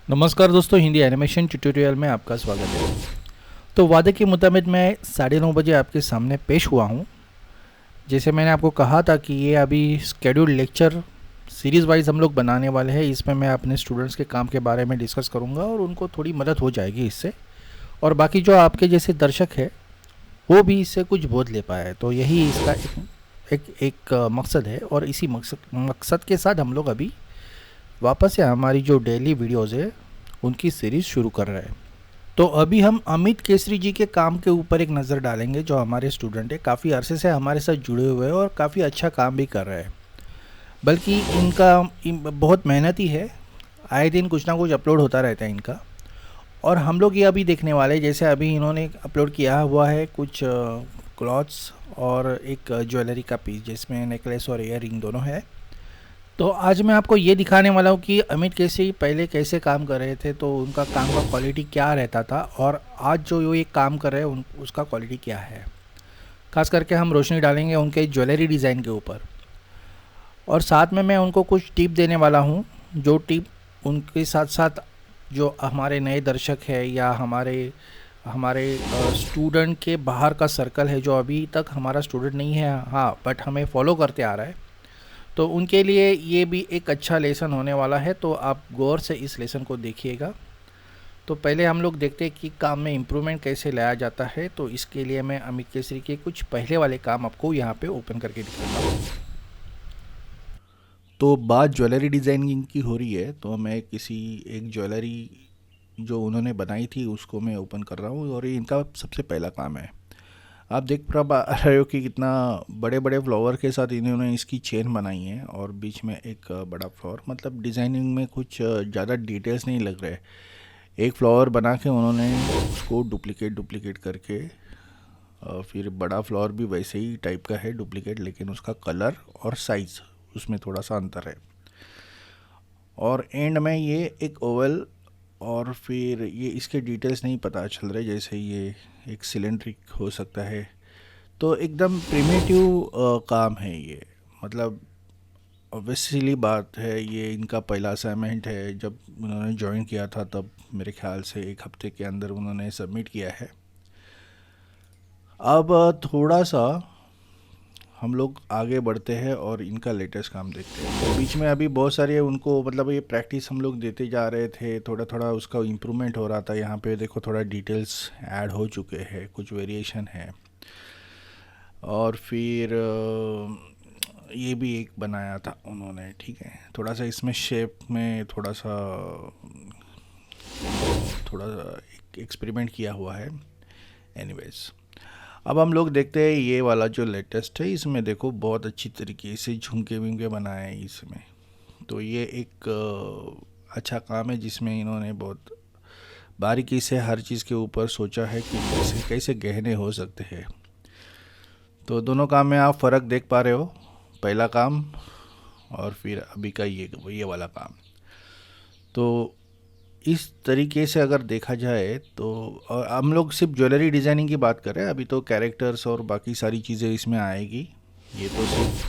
नमस्कार दोस्तों, Hindi animation tutorial में आपका स्वागत है। तो वादे के मुताबिक मैं 9:30 बजे आपके सामने पेश हुआ हूँ। जैसे मैंने आपको कहा था कि ये अभी स्केड्यूल्ड लेक्चर सीरीज़ वाइज हम लोग बनाने वाले हैं। इसमें मैं अपने स्टूडेंट्स के काम के बारे में डिस्कस करूँगा और उनको थोड़ी मदद हो जाएगी इससे। और बाकी जो आपके जैसे दर्शक है वो भी इससे कुछ बोध ले पाए, तो यही इसका एक मकसद है। और इसी मकसद के साथ हम लोग अभी वापस से हमारी जो डेली वीडियोज़ है उनकी सीरीज़ शुरू कर रहे हैं। तो अभी हम अमित केसरी जी के काम के ऊपर एक नज़र डालेंगे, जो हमारे स्टूडेंट है, काफ़ी अरसे से हमारे साथ जुड़े हुए हैं और काफ़ी अच्छा काम भी कर रहे हैं। बल्कि बहुत मेहनती है, आए दिन कुछ ना कुछ अपलोड होता रहता है इनका। और हम लोग ये अभी देखने वाले हैं, जैसे अभी इन्होंने अपलोड किया हुआ है कुछ क्लॉथ्स और एक ज्वेलरी का पीस, जिसमें नेकलेस और ईयर रिंग दोनों है। तो आज मैं आपको ये दिखाने वाला हूँ कि अमित कैसे पहले कैसे काम कर रहे थे, तो उनका काम का क्वालिटी क्या रहता था, और आज जो ये काम कर रहे हैं उसका क्वालिटी क्या है। खास करके हम रोशनी डालेंगे उनके ज्वेलरी डिज़ाइन के ऊपर। और साथ में मैं उनको कुछ टिप देने वाला हूँ, जो टिप उनके साथ साथ जो हमारे नए दर्शक है या हमारे हमारे स्टूडेंट के बाहर का सर्कल है, जो अभी तक हमारा स्टूडेंट नहीं है, हाँ, बट हमें फॉलो करते आ रहा है, तो उनके लिए ये भी एक अच्छा लेसन होने वाला है। तो आप गौर से इस लेसन को देखिएगा। तो पहले हम लोग देखते हैं कि काम में इम्प्रूवमेंट कैसे लाया जाता है। तो इसके लिए मैं अमित केसरी के कुछ पहले वाले काम आपको यहाँ पे ओपन करके दिखाता हूँ। तो बात ज्वेलरी डिज़ाइनिंग की हो रही है, तो मैं किसी एक ज्वेलरी जो उन्होंने बनाई थी उसको मैं ओपन कर रहा हूँ, और ये इनका सबसे पहला काम है। आप देख पा रहे हो कि कितना बड़े बड़े फ्लावर के साथ इन्होंने इसकी चेन बनाई है, और बीच में एक बड़ा फ्लावर। मतलब डिज़ाइनिंग में कुछ ज़्यादा डिटेल्स नहीं लग रहे। एक फ्लावर बना के उन्होंने उसको डुप्लीकेट डुप्लीकेट करके फिर बड़ा फ्लावर भी वैसे ही टाइप का है डुप्लीकेट, लेकिन उसका कलर और साइज़ उसमें थोड़ा सा अंतर है। और एंड में ये एक ओवल, और फिर ये इसके डिटेल्स नहीं पता चल रहे, जैसे ये एक सिलेंड्रिक हो सकता है। तो एकदम प्रिमिटिव काम है ये। मतलब ऑब्वियसली बात है, ये इनका पहला असाइनमेंट है। जब उन्होंने ज्वाइन किया था तब मेरे ख्याल से एक हफ्ते के अंदर उन्होंने सबमिट किया है। अब थोड़ा सा हम लोग आगे बढ़ते हैं और इनका लेटेस्ट काम देखते हैं। तो बीच में अभी बहुत सारे उनको, मतलब ये प्रैक्टिस हम लोग देते जा रहे थे, थोड़ा थोड़ा उसका इम्प्रूवमेंट हो रहा था। यहाँ पे देखो थोड़ा डिटेल्स ऐड हो चुके हैं, कुछ वेरिएशन है। और फिर ये भी एक बनाया था उन्होंने, ठीक है। थोड़ा सा इसमें शेप में थोड़ा एक एक्सपेरिमेंट किया हुआ है। एनीवेज, अब हम लोग देखते हैं ये वाला जो लेटेस्ट है। इसमें देखो बहुत अच्छी तरीके से झुमके विमके बनाए हैं इसमें। तो ये एक अच्छा काम है, जिसमें इन्होंने बहुत बारीकी से हर चीज़ के ऊपर सोचा है कि कैसे कैसे गहने हो सकते हैं। तो दोनों काम में आप फ़र्क देख पा रहे हो, पहला काम और फिर अभी का ये वाला काम। तो इस तरीके से अगर देखा जाए तो, और हम लोग सिर्फ ज्वेलरी डिज़ाइनिंग की बात कर रहे हैं, अभी तो कैरेक्टर्स और बाकी सारी चीज़ें इसमें आएगी। ये तो सिर्फ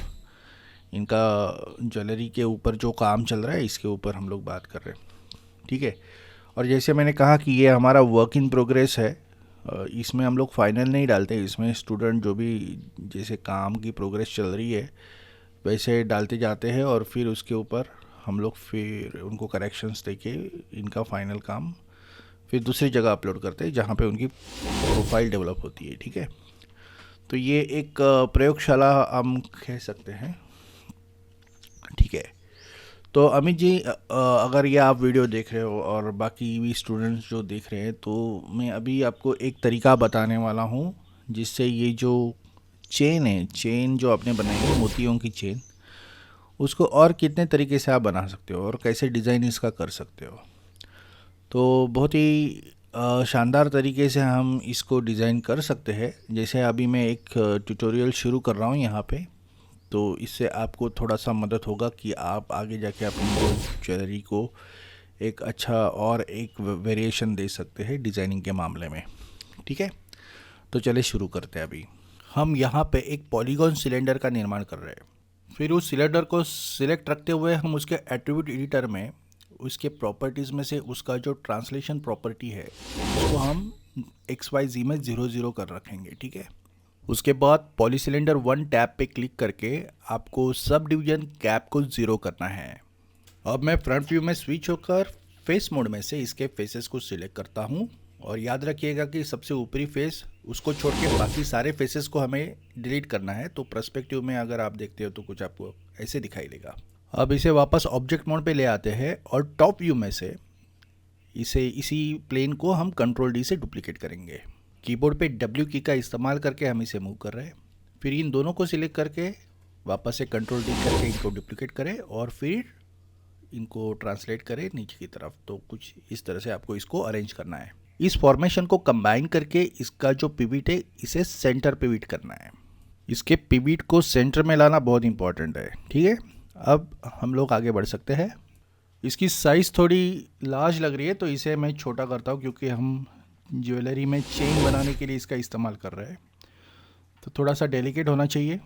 इनका ज्वेलरी के ऊपर जो काम चल रहा है इसके ऊपर हम लोग बात कर रहे हैं, ठीक है। और जैसे मैंने कहा कि ये हमारा वर्क इन प्रोग्रेस है। इसमें हम लोग फाइनल नहीं डालते, इसमें स्टूडेंट जो भी जैसे काम की प्रोग्रेस चल रही है वैसे डालते जाते हैं, और फिर उसके ऊपर हम लोग फिर उनको करेक्शंस देके इनका फाइनल काम फिर दूसरी जगह अपलोड करते हैं, जहाँ पे उनकी प्रोफाइल डेवलप होती है, ठीक है। तो ये एक प्रयोगशाला हम कह सकते हैं, ठीक है। तो अमित जी, अगर ये आप वीडियो देख रहे हो और बाकी भी स्टूडेंट्स जो देख रहे हैं, तो मैं अभी आपको एक तरीका बताने वाला हूँ, जिससे ये जो चेन है, चेन जो आपने बनाई है मोतियों की चेन, उसको और कितने तरीके से आप बना सकते हो और कैसे डिज़ाइन इसका कर सकते हो। तो बहुत ही शानदार तरीके से हम इसको डिज़ाइन कर सकते हैं। जैसे अभी मैं एक ट्यूटोरियल शुरू कर रहा हूँ यहाँ पे, तो इससे आपको थोड़ा सा मदद होगा कि आप आगे जाके अपनी ज्वेलरी को एक अच्छा और एक वेरिएशन दे सकते हैं डिज़ाइनिंग के मामले में, ठीक है। तो चलिए शुरू करते हैं। अभी हम यहाँ पे एक पॉलीगॉन सिलेंडर का निर्माण कर रहे हैं। फिर उस सिलेंडर को सिलेक्ट रखते हुए हम उसके एट्रीब्यूट एडिटर में उसके प्रॉपर्टीज़ में से उसका जो ट्रांसलेशन प्रॉपर्टी है उसको हम XYZ में 0 कर रखेंगे, ठीक है। उसके बाद पॉलीसिलेंडर 1 टैब पे क्लिक करके आपको सब डिवीजन गैप को 0 करना है। अब मैं फ्रंट व्यू में स्विच होकर फेस मोड में से इसके फेसेस को सिलेक्ट करता हूँ, और याद रखिएगा कि सबसे ऊपरी फेस उसको छोड़ के बाकी सारे फेसेस को हमें डिलीट करना है। तो पर्सपेक्टिव में अगर आप देखते हो तो कुछ आपको ऐसे दिखाई देगा। अब इसे वापस ऑब्जेक्ट मोड पे ले आते हैं और टॉप व्यू में से इसी प्लेन को हम Ctrl D से डुप्लीकेट करेंगे। कीबोर्ड पे W की का इस्तेमाल करके हम इसे मूव कर रहे हैं। फिर इन दोनों को सिलेक्ट करके वापस से Ctrl D करके इनको डुप्लीकेट करें और फिर इनको ट्रांसलेट करें नीचे की तरफ। तो कुछ इस तरह से आपको इसको अरेंज करना है। इस फॉर्मेशन को कंबाइन करके इसका जो पिविट है इसे सेंटर पिविट करना है। इसके पिविट को सेंटर में लाना बहुत इंपॉर्टेंट है, ठीक है। अब हम लोग आगे बढ़ सकते हैं। इसकी साइज़ थोड़ी लार्ज लग रही है तो इसे मैं छोटा करता हूँ, क्योंकि हम ज्वेलरी में चेन बनाने के लिए इसका इस्तेमाल कर रहे हैं, तो थोड़ा सा डेलिकेट होना चाहिए।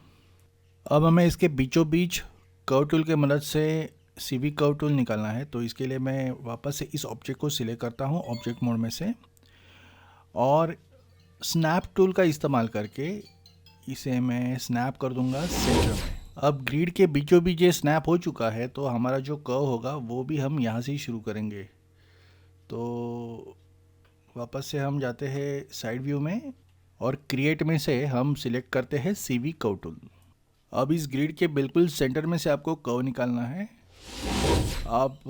अब हमें इसके बीचों बीच कर्व टूल के मदद से CV कर्व टूल निकालना है। तो इसके लिए मैं वापस से इस ऑब्जेक्ट को सिलेक्ट करता हूँ ऑब्जेक्ट मोड में से, और स्नैप टूल का इस्तेमाल करके इसे मैं स्नैप कर दूंगा सेंटर में। अब ग्रिड के बीचों बीच ये स्नैप हो चुका है, तो हमारा जो कर्व होगा वो भी हम यहाँ से ही शुरू करेंगे। तो वापस से हम जाते हैं साइड व्यू में और क्रिएट में से हम सिलेक्ट करते हैं CV कर्व टूल। अब इस ग्रिड के बिल्कुल सेंटर में से आपको कर्व निकालना है। आप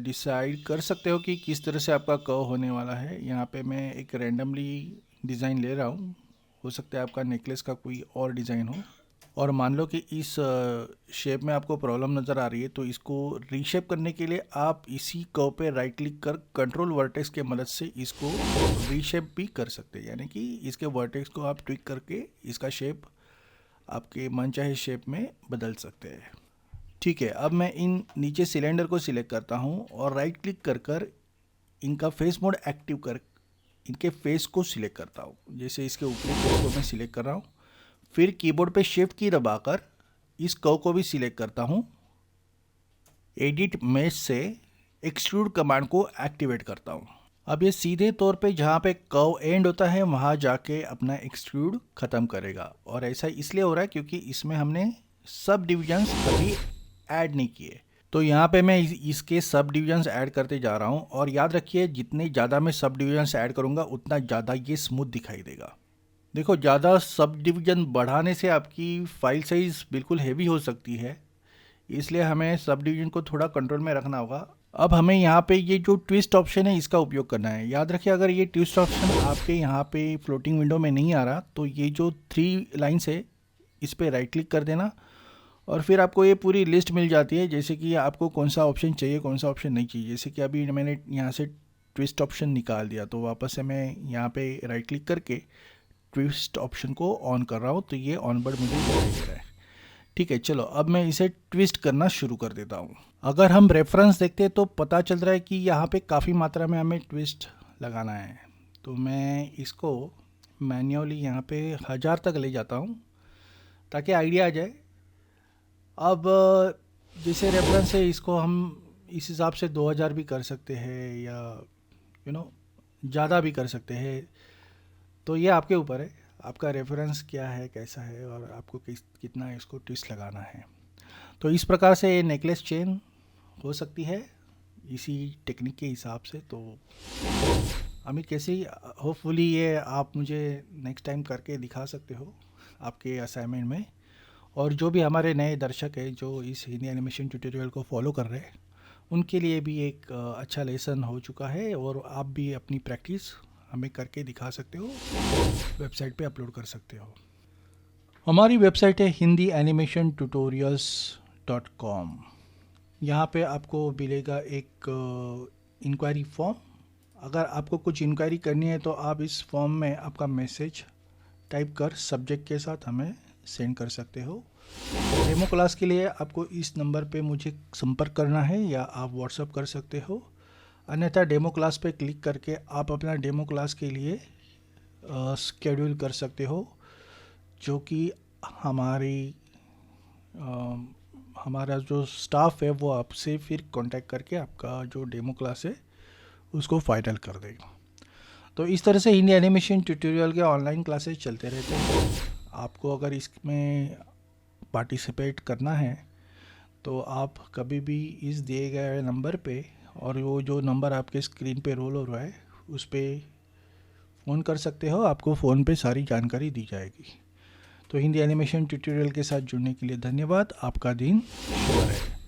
डिसाइड कर सकते हो कि किस तरह से आपका कर्व होने वाला है। यहाँ पे मैं एक रैंडमली डिज़ाइन ले रहा हूँ, हो सकता है आपका नेकलेस का कोई और डिज़ाइन हो। और मान लो कि इस शेप में आपको प्रॉब्लम नज़र आ रही है, तो इसको रीशेप करने के लिए आप इसी कर्व पे राइट क्लिक कर कंट्रोल वर्टेक्स के मदद से इसको रीशेप भी कर सकते हैं, यानी कि इसके वर्टेक्स को आप ट्विक करके इसका शेप आपके मनचाहे शेप में बदल सकते हैं। ठीक है, अब मैं इन नीचे सिलेंडर को सिलेक्ट करता हूँ और राइट क्लिक कर कर इनका फेस मोड एक्टिव कर इनके फेस को सिलेक्ट करता हूँ। जैसे इसके ऊपरी फेस को मैं सिलेक्ट कर रहा हूँ, फिर कीबोर्ड पे शिफ्ट की दबाकर इस कर्व को भी सिलेक्ट करता हूँ। एडिट मेश से एक्सट्रूड कमांड को एक्टिवेट करता हूँ। अब ये सीधे तौर पे जहाँ पे कर्व एंड होता है वहाँ जाके अपना एक्सट्रूड ख़त्म करेगा, और ऐसा इसलिए हो रहा है क्योंकि इसमें हमने सब डिविजन्स अभी ऐड नहीं किए। तो यहाँ पे मैं इसके सब डिविजन्स ऐड करते जा रहा हूँ, और याद रखिए जितने ज़्यादा मैं सब डिविजन्स ऐड करूँगा उतना ज़्यादा ये स्मूथ दिखाई देगा। देखो, ज़्यादा सब डिवीज़न बढ़ाने से आपकी फ़ाइल साइज़ बिल्कुल हेवी हो सकती है, इसलिए हमें सब डिवीज़न को थोड़ा कंट्रोल में रखना होगा। अब हमें यहाँ पे ये जो ट्विस्ट ऑप्शन है इसका उपयोग करना है। याद रखिए, अगर ये ट्विस्ट ऑप्शन आपके यहाँ पे फ्लोटिंग विंडो में नहीं आ रहा तो ये जो 3 लाइन्स है इस पर राइट क्लिक कर देना, और फिर आपको ये पूरी लिस्ट मिल जाती है जैसे कि आपको कौन सा ऑप्शन चाहिए कौन सा ऑप्शन नहीं चाहिए। जैसे कि अभी मैंने यहाँ से ट्विस्ट ऑप्शन निकाल दिया, तो वापस से मैं यहाँ पे राइट क्लिक करके ट्विस्ट ऑप्शन को ऑन कर रहा हूँ, तो ये ऑन बर्ड मुझे दिखाई दे रहा है। ठीक है, चलो अब मैं इसे ट्विस्ट करना शुरू कर देता हूँ। अगर हम रेफरेंस देखते हैं तो पता चल रहा है कि यहाँ पे काफ़ी मात्रा में हमें ट्विस्ट लगाना है। तो मैं इसको मैन्युअली यहाँ पे 1000 तक ले जाता हूँ ताकि आइडिया आ जाए। अब जैसे रेफरेंस है इसको हम इस हिसाब से 2000 भी कर सकते हैं या ज़्यादा भी कर सकते हैं। तो ये आपके ऊपर है, आपका रेफरेंस क्या है कैसा है और आपको कितना इसको ट्विस्ट लगाना है। तो इस प्रकार से ये नेकलेस चेन हो सकती है इसी टेक्निक के हिसाब से। तो अमित कैसी, होपफुली ये आप मुझे नेक्स्ट टाइम करके दिखा सकते हो आपके असाइनमेंट में। और जो भी हमारे नए दर्शक हैं जो इस हिंदी एनिमेशन ट्यूटोरियल को फॉलो कर रहे हैं उनके लिए भी एक अच्छा लेसन हो चुका है, और आप भी अपनी प्रैक्टिस हमें करके दिखा सकते हो, वेबसाइट पे अपलोड कर सकते हो। हमारी वेबसाइट है hindianimationtutorials.com। यहाँ पे आपको मिलेगा एक इंक्वायरी फॉर्म। अगर आपको कुछ इंक्वायरी करनी है तो आप इस फॉर्म में आपका मैसेज टाइप कर सब्जेक्ट के साथ हमें सेंड कर सकते हो। डेमो क्लास के लिए आपको इस नंबर पे मुझे संपर्क करना है या आप व्हाट्सअप कर सकते हो, अन्यथा डेमो क्लास पे क्लिक करके आप अपना डेमो क्लास के लिए शेड्यूल कर सकते हो, जो कि हमारा जो स्टाफ है वो आपसे फिर कांटेक्ट करके आपका जो डेमो क्लास है उसको फाइनल कर देगा। तो इस तरह से हिंदी एनिमेशन ट्यूटोरियल के ऑनलाइन क्लासेस चलते रहते हैं। आपको अगर इसमें पार्टिसिपेट करना है तो आप कभी भी इस दिए गए नंबर पे, और वो जो नंबर आपके स्क्रीन पे रोल हो रहा है उस पर फ़ोन कर सकते हो। आपको फ़ोन पे सारी जानकारी दी जाएगी। तो हिंदी एनिमेशन ट्यूटोरियल के साथ जुड़ने के लिए धन्यवाद। आपका दिन शुभ रहे।